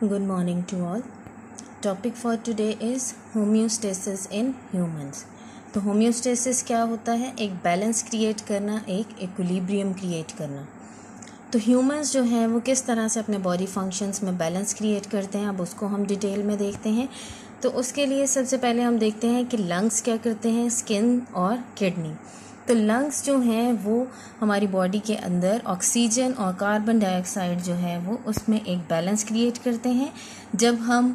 Good morning to all. Topic for today is homeostasis in humans. तो homeostasis क्या होता है? एक बैलेंस क्रिएट करना, एक इक्विलिब्रियम क्रिएट करना. तो ह्यूमंस जो हैं वो किस तरह से अपने बॉडी फंक्शंस में बैलेंस क्रिएट करते हैं, अब उसको हम डिटेल में देखते हैं. तो उसके लिए सबसे पहले हम देखते हैं कि लंग्स क्या करते हैं, स्किन और किडनी. तो लंग्स जो हैं वो हमारी बॉडी के अंदर ऑक्सीजन और कार्बन डाइऑक्साइड जो है वो उसमें एक बैलेंस क्रिएट करते हैं. जब हम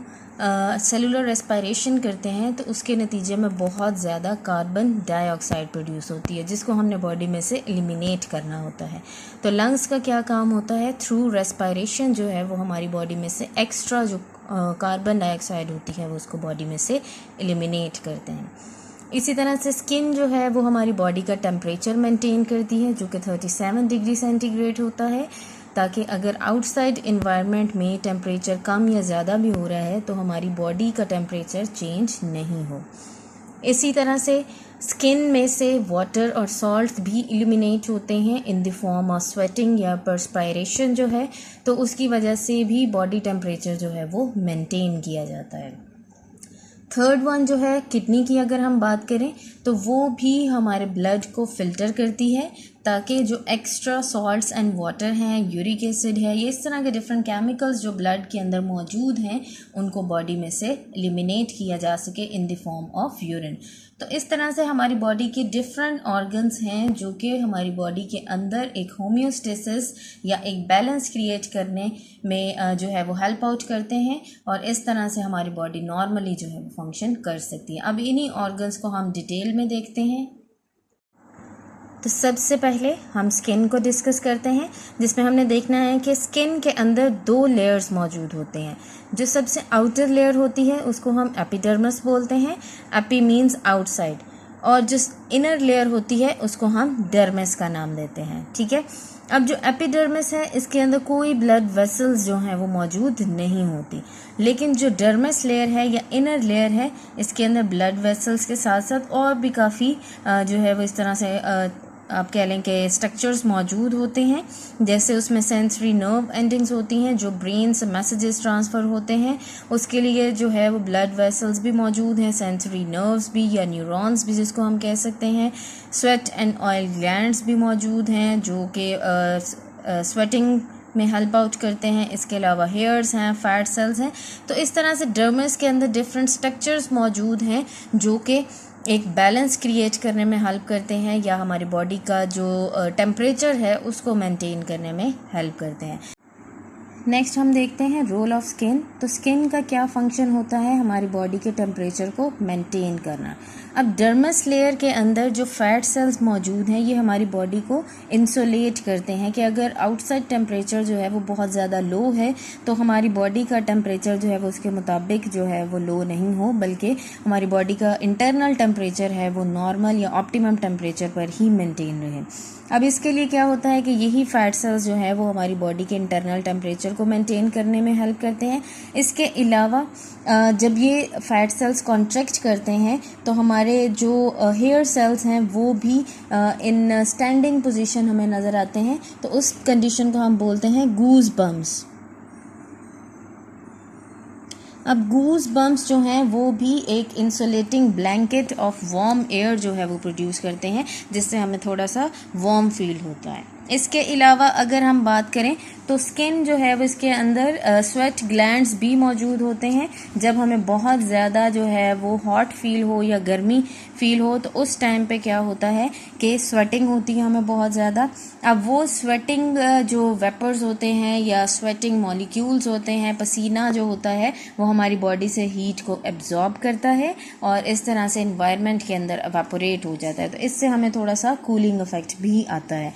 सेलुलर रेस्पिरेशन करते हैं तो उसके नतीजे में बहुत ज़्यादा कार्बन डाइऑक्साइड प्रोड्यूस होती है जिसको हमने बॉडी में से एलिमिनेट करना होता है. तो लंग्स का क्या काम होता है, थ्रू रेस्पिरेशन जो है वो हमारी बॉडी में से एक्स्ट्रा जो कार्बन डाइऑक्साइड होती है वो उसको बॉडी में से एलिमिनेट करते हैं. इसी तरह से स्किन जो है वो हमारी बॉडी का टेम्परेचर मेंटेन करती है जो कि 37 डिग्री सेंटीग्रेड होता है, ताकि अगर आउटसाइड इन्वायरमेंट में टेम्परेचर कम या ज़्यादा भी हो रहा है तो हमारी बॉडी का टेम्परेचर चेंज नहीं हो. इसी तरह से स्किन में से वाटर और सॉल्ट भी एलिमिनेट होते हैं in the form of sweating या परस्पायरेशन जो है, तो उसकी वजह से भी बॉडी टेम्परेचर जो है वो मेंटेन किया जाता है. थर्ड वन जो है किडनी की अगर हम बात करें तो वो भी हमारे ब्लड को फिल्टर करती है ताकि जो एक्स्ट्रा सॉल्ट्स एंड वाटर हैं, यूरिक एसिड है, ये इस तरह के डिफरेंट केमिकल्स जो ब्लड के अंदर मौजूद हैं उनको बॉडी में से एलिमिनेट किया जा सके in the form of urine. तो इस तरह से हमारी बॉडी के डिफरेंट ऑर्गन्स हैं जो कि हमारी बॉडी के अंदर एक होम्योस्टेसिस या एक बैलेंस क्रिएट करने में जो है वो हेल्प आउट करते हैं और इस तरह से हमारी बॉडी नॉर्मली जो है वो फंक्शन कर सकती है. अब इन्हीं ऑर्गन्स को हम डिटेल में देखते हैं. तो सबसे पहले हम स्किन को डिस्कस करते हैं जिसमें हमने देखना है कि स्किन के अंदर 2 लेयर्स मौजूद होते हैं. जो सबसे आउटर लेयर होती है उसको हम एपिडर्मिस बोलते हैं, एपी मीन्स आउटसाइड, और जो इनर लेयर होती है उसको हम डर्मिस का नाम देते हैं. ठीक है. अब जो एपिडर्मिस है इसके अंदर कोई ब्लड वेसल्स जो हैं वो मौजूद नहीं होती, लेकिन जो डर्मिस लेयर है या इनर लेयर है इसके अंदर ब्लड वेसल्स के साथ साथ और भी काफ़ी जो है वो इस तरह से आप कह लें कि स्ट्रक्चर्स मौजूद होते हैं. जैसे उसमें सेंसरी नर्व एंडिंग्स होती हैं जो ब्रेन से मैसेजेस ट्रांसफ़र होते हैं, उसके लिए जो है वो ब्लड वेसल्स भी मौजूद हैं, सेंसरी नर्व्स भी या न्यूरॉन्स भी जिसको हम कह सकते हैं. स्वेट एंड ऑयल ग्लैंड्स भी मौजूद हैं जो कि स्वेटिंग में हेल्प आउट करते हैं. इसके अलावा हेयर्स हैं, फैट सेल्स हैं. तो इस तरह से डर्मिस के अंदर डिफरेंट स्ट्रक्चर्स मौजूद हैं जो कि एक बैलेंस क्रिएट करने में हेल्प करते हैं या हमारी बॉडी का जो टेम्परेचर है उसको मेंटेन करने में हेल्प करते हैं. नेक्स्ट हम देखते हैं रोल ऑफ स्किन. तो स्किन का क्या फंक्शन होता है, हमारी बॉडी के टेम्परेचर को मेंटेन करना. अब डर्मिस लेयर के अंदर जो फैट सेल्स मौजूद हैं ये हमारी बॉडी को इंसुलेट करते हैं कि अगर आउटसाइड टेम्परेचर जो है वो बहुत ज़्यादा लो है तो हमारी बॉडी का टेम्परेचर जो है वो उसके मुताबिक जो है वो लो नहीं हो, बल्कि हमारी बॉडी का इंटरनल टेम्परेचर है वो नॉर्मल या ऑप्टिमम टेम्परेचर पर ही मेंटेन रहे. अब इसके लिए क्या होता है कि यही फैट सेल्स जो है वो हमारी बॉडी के इंटरनल टेम्परेचर को मेंटेन करने में हेल्प करते हैं. इसके अलावा जब ये फैट सेल्स कॉन्ट्रैक्ट करते हैं तो हमारे जो हेयर सेल्स हैं वो भी इन स्टैंडिंग पोजीशन हमें नज़र आते हैं. तो उस कंडीशन को हम बोलते हैं गूज बम्स. अब गूज बम्स जो हैं वो भी एक insulating blanket of warm air जो है वो प्रोड्यूस करते हैं जिससे हमें थोड़ा सा वार्म फील होता है. इसके अलावा अगर हम बात करें तो स्किन जो है वो इसके अंदर स्वेट ग्लैंड्स भी मौजूद होते हैं. जब हमें बहुत ज़्यादा जो है वो हॉट फील हो या गर्मी फील हो तो उस टाइम पे क्या होता है कि स्वेटिंग होती है हमें बहुत ज़्यादा. अब वो स्वेटिंग जो वेपर्स होते हैं या स्वेटिंग मॉलिक्यूल्स होते हैं, पसीना जो होता है वो हमारी बॉडी से हीट को एब्जॉर्ब करता है और इस तरह से एनवायरनमेंट के अंदर एवापोरेट हो जाता है. तो इससे हमें थोड़ा सा कूलिंग इफेक्ट भी आता है.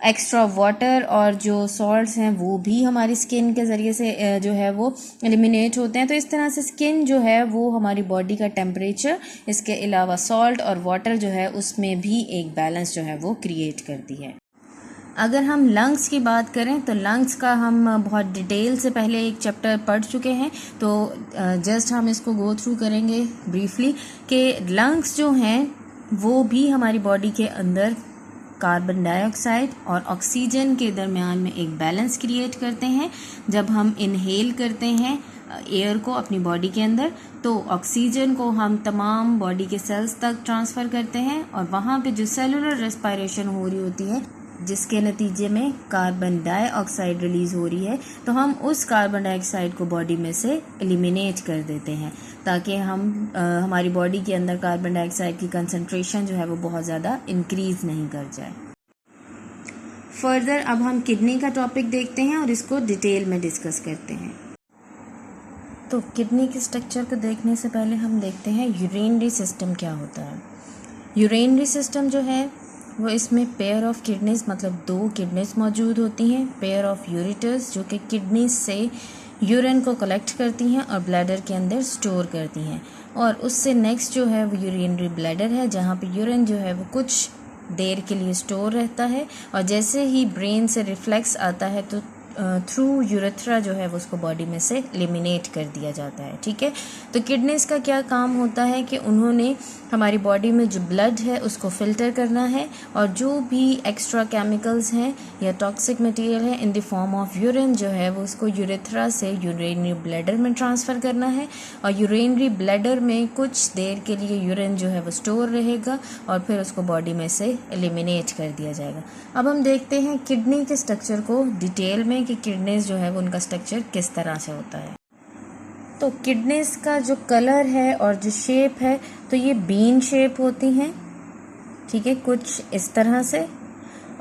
एक्स्ट्रा वाटर और जो सॉल्ट्स हैं वो भी हमारी स्किन के ज़रिए से जो है वो एलिमिनेट होते हैं. तो इस तरह से स्किन जो है वो हमारी बॉडी का टेम्परेचर, इसके अलावा सॉल्ट और वाटर जो है उसमें भी एक बैलेंस जो है वो क्रिएट करती है. अगर हम लंग्स की बात करें तो लंग्स का हम बहुत डिटेल से पहले एक चैप्टर पढ़ चुके हैं, तो जस्ट हम इसको गो थ्रू करेंगे ब्रीफली कि लंग्स जो हैं वो भी हमारी बॉडी के अंदर कार्बन डाइऑक्साइड और ऑक्सीजन के दरमियान में एक बैलेंस क्रिएट करते हैं. जब हम इनहेल करते हैं एयर को अपनी बॉडी के अंदर, तो ऑक्सीजन को हम तमाम बॉडी के सेल्स तक ट्रांसफ़र करते हैं और वहाँ पे जो सेलुलर रेस्पिरेशन हो रही होती है जिसके नतीजे में कार्बन डाइऑक्साइड रिलीज़ हो रही है, तो हम उस कार्बन डाइऑक्साइड को बॉडी में से एलिमिनेट कर देते हैं ताकि हमारी बॉडी के अंदर कार्बन डाइऑक्साइड की कंसंट्रेशन जो है वो बहुत ज़्यादा इंक्रीज़ नहीं कर जाए। फर्दर अब हम किडनी का टॉपिक देखते हैं और इसको डिटेल में डिस्कस करते हैं। तो किडनी के स्ट्रक्चर को देखने से पहले हम देखते हैं यूरिनरी सिस्टम क्या होता है। यूरिनरी सिस्टम जो है वो इसमें पेयर ऑफ किडनीज मतलब 2 किडनीज मौजूद होती हैं, पेयर ऑफ यूरेटर्स जो कि किडनीज से यूरिन को कलेक्ट करती हैं और ब्लैडर के अंदर स्टोर करती हैं, और उससे नेक्स्ट जो है वो यूरिनरी ब्लैडर है जहाँ पे यूरिन जो है वो कुछ देर के लिए स्टोर रहता है और जैसे ही ब्रेन से रिफ्लेक्स आता है तो थ्रू यूरेथ्रा जो है वो उसको बॉडी में से एलिमिनेट कर दिया जाता है। ठीक है, तो किडनीज का क्या काम होता है कि उन्होंने हमारी बॉडी में जो ब्लड है उसको फिल्टर करना है और जो भी एक्स्ट्रा केमिकल्स हैं या टॉक्सिक मटेरियल है in the form of urine जो है वो उसको यूरेथ्रा से यूरिनरी ब्लैडर में ट्रांसफ़र करना है और यूरिनरी ब्लैडर में कुछ देर के लिए यूरिन जो है वो स्टोर रहेगा और फिर उसको बॉडी में से एलिमिनेट कर दिया जाएगा। अब हम देखते हैं किडनी के स्ट्रक्चर को डिटेल में कि किडनीज जो है वो उनका स्ट्रक्चर किस तरह से होता है। तो किडनीज का जो कलर है और जो शेप है तो ये बीन शेप होती हैं, ठीक है, कुछ इस तरह से।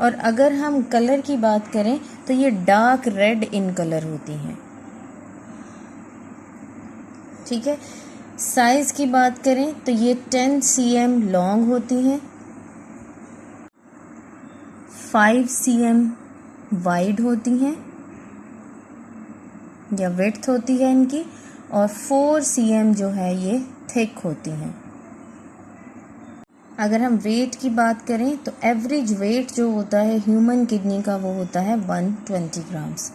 और अगर हम कलर की बात करें तो ये डार्क रेड इन कलर होती हैं, ठीक है। साइज की बात करें तो ये 10 cm लॉन्ग होती हैं, 5 cm वाइड होती हैं या विड्थ होती है इनकी, और 4 cm जो है ये थिक होती हैं। अगर हम वेट की बात करें तो एवरेज वेट जो होता है ह्यूमन किडनी का वो होता है 120 ग्राम्स।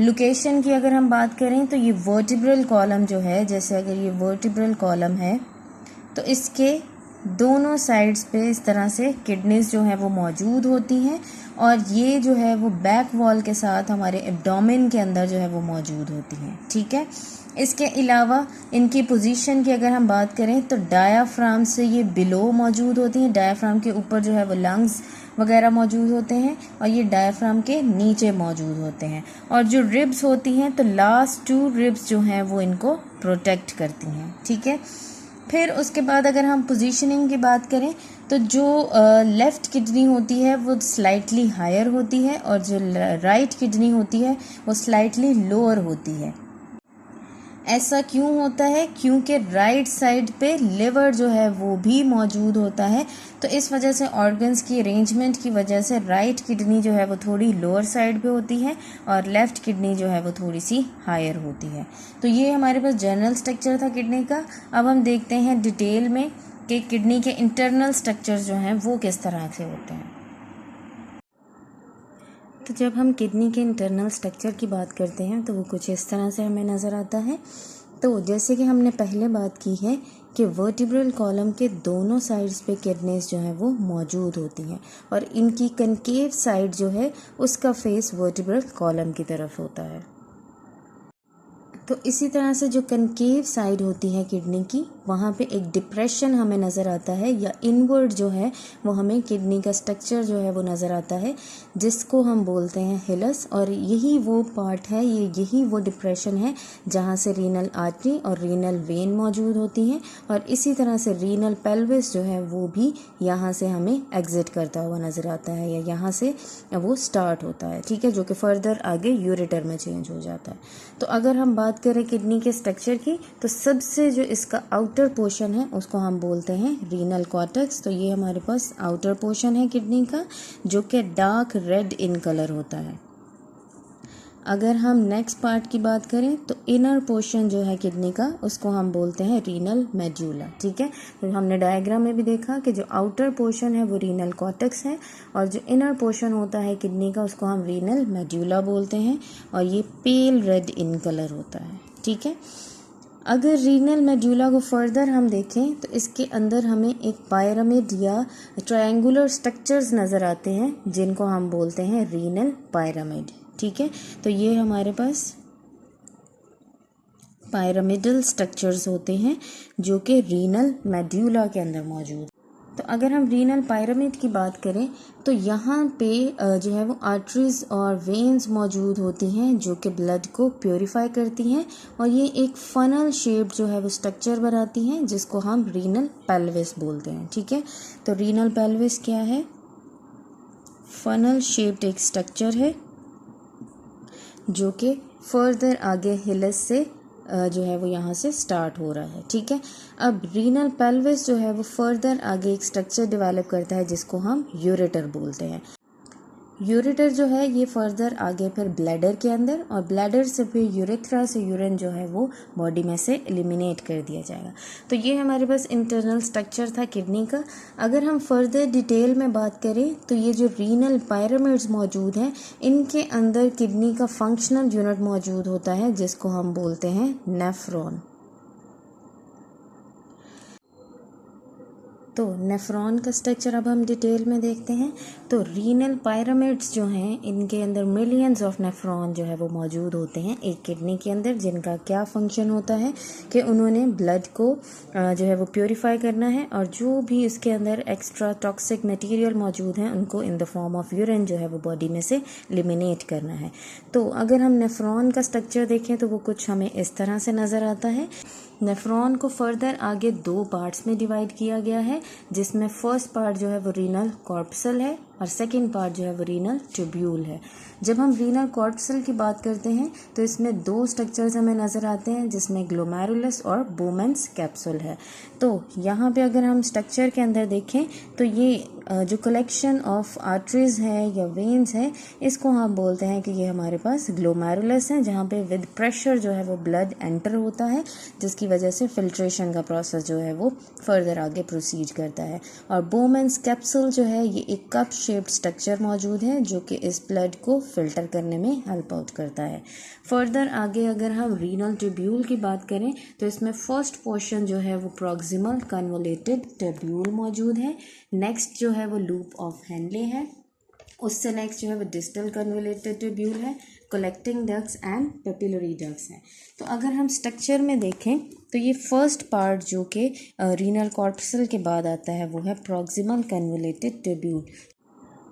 लोकेशन की अगर हम बात करें तो ये वर्टिब्रल कॉलम जो है, जैसे अगर ये वर्टिब्रल कॉलम है तो इसके दोनों साइड्स पे इस तरह से किडनीज जो है वो मौजूद होती हैं और ये जो है वो बैक वॉल के साथ हमारे एब्डोमेन के अंदर जो है वो मौजूद होती हैं, ठीक है। इसके अलावा इनकी पोजीशन की अगर हम बात करें तो डायाफ्राम से ये बिलो मौजूद होती हैं, डायाफ्राम के ऊपर जो है वो लंग्स वगैरह मौजूद होते हैं और ये डायाफ्राम के नीचे मौजूद होते हैं। और जो रिब्स होती हैं तो लास्ट 2 रिब्स जो हैं वो इनको प्रोटेक्ट करती हैं, ठीक है। फिर उसके बाद अगर हम पोजीशनिंग की बात करें तो जो लेफ़्ट किडनी होती है वो स्लाइटली हायर होती है और जो राइट किडनी होती है वो स्लाइटली लोअर होती है। ऐसा क्यों होता है? क्योंकि राइट साइड पे लिवर जो है वो भी मौजूद होता है, तो इस वजह से ऑर्गन्स की अरेंजमेंट की वजह से राइट किडनी जो है वो थोड़ी लोअर साइड पे होती है और लेफ़्ट किडनी जो है वो थोड़ी सी हायर होती है। तो ये हमारे पास जनरल स्ट्रक्चर था किडनी का। अब हम देखते हैं डिटेल में कि किडनी के इंटरनल स्ट्रक्चर जो हैं वो किस तरह से होते हैं। तो जब हम किडनी के इंटरनल स्ट्रक्चर की बात करते हैं तो वो कुछ इस तरह से हमें नज़र आता है। तो जैसे कि हमने पहले बात की है कि वर्टिब्रल कॉलम के दोनों साइड्स पे किडनीज जो हैं वो मौजूद होती हैं और इनकी कनकेव साइड जो है उसका फेस वर्टिब्रल कॉलम की तरफ होता है। तो इसी तरह से जो कनकेव साइड होती है किडनी की, वहाँ पे एक डिप्रेशन हमें नज़र आता है या इनवर्ड जो है वो हमें किडनी का स्ट्रक्चर जो है वो नज़र आता है, जिसको हम बोलते हैं हिलस। और यही वो पार्ट है, यही वो डिप्रेशन है जहाँ से रीनल आर्टरी और रीनल वेन मौजूद होती हैं और इसी तरह से रीनल पेल्विस जो है वो भी यहाँ से हमें एग्जिट करता हुआ नज़र आता है या यहाँ से वो स्टार्ट होता है, ठीक है, जो कि फर्दर आगे यूरेटर में चेंज हो जाता है। तो अगर हम बात करें किडनी के स्ट्रक्चर की तो सबसे जो इसका आउटर पोर्शन है उसको हम बोलते हैं रीनल कॉर्टेक्स। तो ये हमारे पास आउटर पोर्शन है किडनी का जो कि डार्क रेड इन कलर होता है। अगर हम नेक्स्ट पार्ट की बात करें तो इनर पोर्शन जो है किडनी का उसको हम बोलते हैं रीनल मेड्यूला, ठीक है। तो हमने डायग्राम में भी देखा कि जो आउटर पोर्शन है वो रीनल कॉर्टेक्स है और जो इनर पोर्शन होता है किडनी का उसको हम रीनल मेड्यूला बोलते हैं और ये पेल रेड इन कलर होता है, ठीक है। अगर रीनल मेड्यूला को फर्दर हम देखें तो इसके अंदर हमें एक पायरामिड या ट्रायंगुलर स्ट्रक्चर्स नज़र आते हैं जिनको हम बोलते हैं रीनल पायरामिड, ठीक है। तो ये हमारे पास पिरामिडल स्ट्रक्चर्स होते हैं जो कि रीनल मेड्यूला के अंदर मौजूद। तो अगर हम रीनल पिरामिड की बात करें तो यहाँ पे जो है वो आर्टरीज और वेन्स मौजूद होती हैं जो कि ब्लड को प्योरीफाई करती हैं, और ये एक फनल शेप जो है वो स्ट्रक्चर बनाती हैं जिसको हम रीनल पेल्विस बोलते हैं। ठीक है, तो रीनल पेल्विस क्या है? फनल शेप्ड एक स्ट्रक्चर है जो कि फर्दर आगे हिलस से जो है वो यहाँ से स्टार्ट हो रहा है। ठीक है, अब रीनल पेल्विस जो है वो फर्दर आगे एक स्ट्रक्चर डेवलप करता है जिसको हम यूरेटर बोलते हैं। यूरेटर जो है ये फर्दर आगे फिर ब्लैडर के अंदर, और ब्लैडर से फिर यूरेथ्रा से यूरिन जो है वो बॉडी में से एलिमिनेट कर दिया जाएगा। तो ये हमारे पास इंटरनल स्ट्रक्चर था किडनी का। अगर हम फर्दर डिटेल में बात करें तो ये जो रीनल पिरामिड्स मौजूद हैं इनके अंदर किडनी का फंक्शनल यूनिट मौजूद होता है जिसको हम बोलते हैं नेफ्रॉन। तो नेफ्रॉन का स्ट्रक्चर अब हम डिटेल में देखते हैं। तो रीनल पिरामिड्स जो हैं इनके अंदर मिलियंस ऑफ नेफ्रॉन जो है वो मौजूद होते हैं एक किडनी के अंदर, जिनका क्या फंक्शन होता है कि उन्होंने ब्लड को जो है वो प्योरीफाई करना है, और जो भी इसके अंदर एक्स्ट्रा टॉक्सिक मटेरियल मौजूद हैं उनको in the form of urine जो है वो बॉडी में से एलिमिनेट करना है। तो अगर हम नेफ्रॉन का स्ट्रक्चर देखें तो वो कुछ हमें इस तरह से नज़र आता है। नेफ्रॉन को फर्दर आगे दो पार्ट्स में डिवाइड किया गया है, जिसमें फर्स्ट पार्ट जो है वो रीनल कॉर्पसल है और सेकंड पार्ट जो है वो रीनल ट्यूब्यूल है। जब हम रीनल कॉर्पसल की बात करते हैं तो इसमें दो स्ट्रक्चर्स हमें नज़र आते हैं जिसमें ग्लोमेरुलस और बोमेंस कैप्सूल है। तो यहाँ पे अगर हम स्ट्रक्चर के अंदर देखें तो ये जो कलेक्शन ऑफ आर्टरीज है या वेन्स है इसको हम बोलते हैं कि ये हमारे पास ग्लोमेरुलस है, जहाँ पे विद प्रेशर जो है वो ब्लड एंटर होता है जिसकी वजह से फिल्ट्रेशन का प्रोसेस जो है वो फर्दर आगे प्रोसीड करता है। और बोमेंस कैप्सूल जो है ये एक कप शेप्ड स्ट्रक्चर मौजूद है जो कि इस ब्लड को फिल्टर करने में हेल्प आउट करता है। फर्दर आगे अगर हम रीनल ट्यूब्यूल की बात करें तो इसमें फर्स्ट पोर्शन जो है वो प्रॉक्सिमल कन्वोलेटेड ट्यूब्यूल मौजूद है। नेक्स्ट जो है वो लूप ऑफ हेनले है, उससे नेक्स्ट जो है वो डिस्टल कन्वोलेटेड ट्यूब्यूल है, collecting ducts and papillary ducts हैं। तो अगर हम स्ट्रक्चर में देखें तो ये फर्स्ट पार्ट जो कि रीनल कॉर्पसल के बाद आता है वो है प्रॉक्सिमल कन्वोलेटेड ट्यूब्यूल।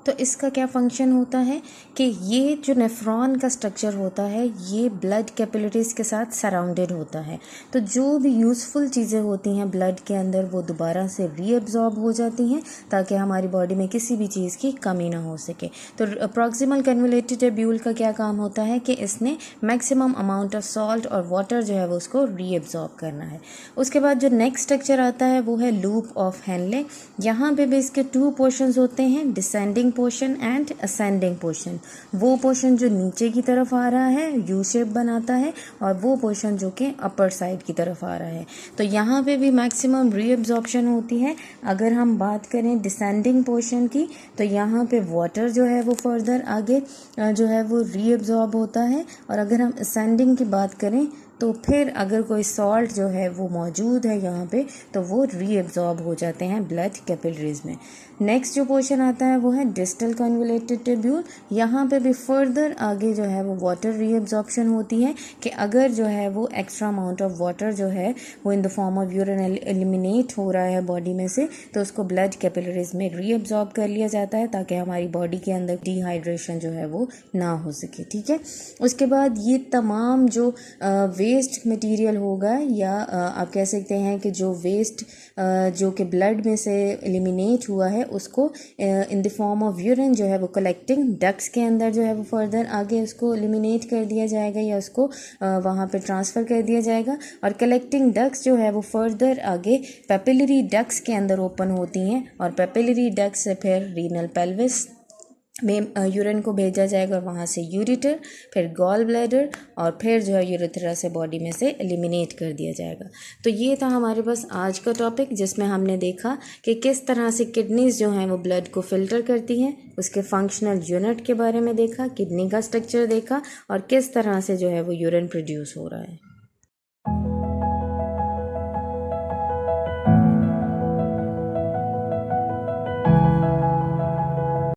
तो इसका क्या फंक्शन होता है कि ये जो नेफ्रॉन का स्ट्रक्चर होता है ये ब्लड कैपिलरीज के साथ सराउंडेड होता है। तो जो भी यूज़फुल चीज़ें होती हैं ब्लड के अंदर वो दोबारा से रीअब्जॉर्ब हो जाती हैं ताकि हमारी बॉडी में किसी भी चीज़ की कमी ना हो सके। तो प्रॉक्सिमल कन्वोलेटेड ट्यूब्यूल का क्या काम होता है कि इसने मैक्सिमम अमाउंट ऑफ सॉल्ट और वाटर जो है वो उसको रीअब्जॉर्ब करना है। उसके बाद जो नेक्स्ट स्ट्रक्चर आता है वो है लूप ऑफ हेनले। यहाँ पे भी इसके टू पोर्शंस होते हैं, descending portion and ascending portion. वो पोर्शन जो नीचे की तरफ आ रहा है यू शेप बनाता है, और वो पोर्शन जो कि अपर साइड की तरफ आ रहा है। तो यहाँ पे भी मैक्सिमम रीअब्जॉर्प्शन होती है। अगर हम बात करें डिसेंडिंग पोर्शन की तो यहाँ पे वाटर जो है वो फर्दर आगे जो है वो रीअब्जॉर्ब होता है, और अगर हम असेंडिंग की बात करें तो फिर अगर कोई सॉल्ट जो है वो मौजूद है यहाँ पे तो वो रीअब्जॉर्ब हो जाते हैं ब्लड कैपिलरीज में। नेक्स्ट जो पोर्शन आता है वो है डिस्टल कन्वोलेटेड ट्यूब्यूल। यहाँ पे भी फर्दर आगे जो है वो वाटर रीअब्जॉर्प्शन होती है कि अगर जो है वो एक्स्ट्रा अमाउंट ऑफ वाटर जो है वो in the form of urine eliminate हो रहा है बॉडी में से तो उसको ब्लड कैपिलरीज में रीअब्जॉर्ब कर लिया जाता है ताकि हमारी बॉडी के अंदर डिहाइड्रेशन जो है वो ना हो सके। ठीक है, उसके बाद ये तमाम जो वेस्ट मटेरियल होगा या आप कह सकते हैं कि जो वेस्ट जो कि ब्लड में से एलिमिनेट हुआ है उसको in the form of urine जो है वो कलेक्टिंग डक्ट्स के अंदर जो है वो फर्दर आगे उसको एलिमिनेट कर दिया जाएगा या उसको वहाँ पे ट्रांसफ़र कर दिया जाएगा। और कलेक्टिंग डक्ट्स जो है वो फर्दर आगे पेपिलरी डक्ट्स के अंदर ओपन होती हैं, और पेपिलरी डक्ट्स से फिर रीनल पेल्विस में यूरिन को भेजा जाएगा, और वहाँ से यूरेटर, फिर गॉल ब्लैडर, और फिर जो है यूरेथ्रा से बॉडी में से एलिमिनेट कर दिया जाएगा। तो ये था हमारे पास आज का टॉपिक जिसमें हमने देखा कि किस तरह से किडनीज़ जो हैं वो ब्लड को फिल्टर करती हैं, उसके फंक्शनल यूनिट के बारे में देखा, किडनी का स्ट्रक्चर देखा, और किस तरह से जो है वो यूरिन प्रोड्यूस हो रहा है।